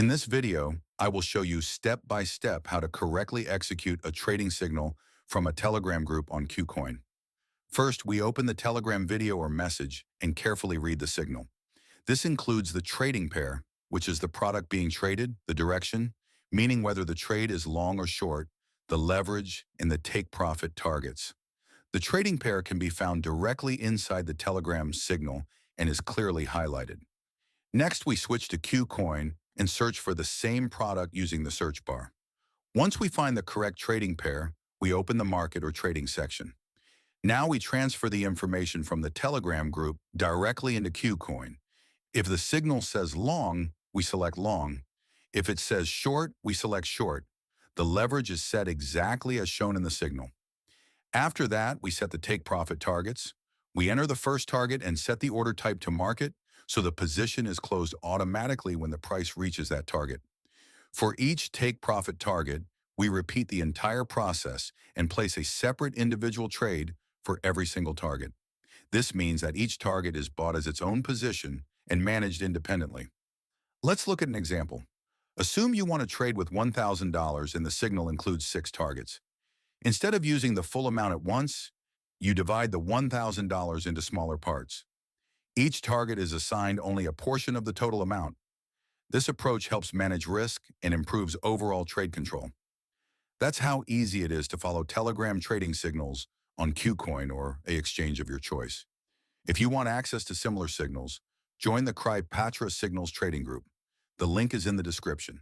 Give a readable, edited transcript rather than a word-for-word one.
In this video, I will show you step by step how to correctly execute a trading signal from a Telegram group on KuCoin. First, we open the Telegram video or message and carefully read the signal. This includes the trading pair, which is the product being traded, the direction, meaning whether the trade is long or short, the leverage, and the take profit targets. The trading pair can be found directly inside the Telegram signal and is clearly highlighted. Next, we switch to KuCoin and search for the same product using the search bar. Once we find the correct trading pair, we open the market or trading section. Now we transfer the information from the Telegram group directly into KuCoin. If the signal says long, we select long. If it says short, we select short. The leverage is set exactly as shown in the signal. After that, we set the take profit targets. We enter the first target and set the order type to market, so the position is closed automatically when the price reaches that target. For each take profit target, we repeat the entire process and place a separate individual trade for every single target. This means that each target is bought as its own position and managed independently. Let's look at an example. Assume you want to trade with $1,000 and the signal includes 6 targets. Instead of using the full amount at once, you divide the $1,000 into smaller parts. Each target is assigned only a portion of the total amount. This approach helps manage risk and improves overall trade control. That's how easy it is to follow Telegram trading signals on KuCoin or an exchange of your choice. If you want access to similar signals, join the KuCoin Signals trading group. The link is in the description.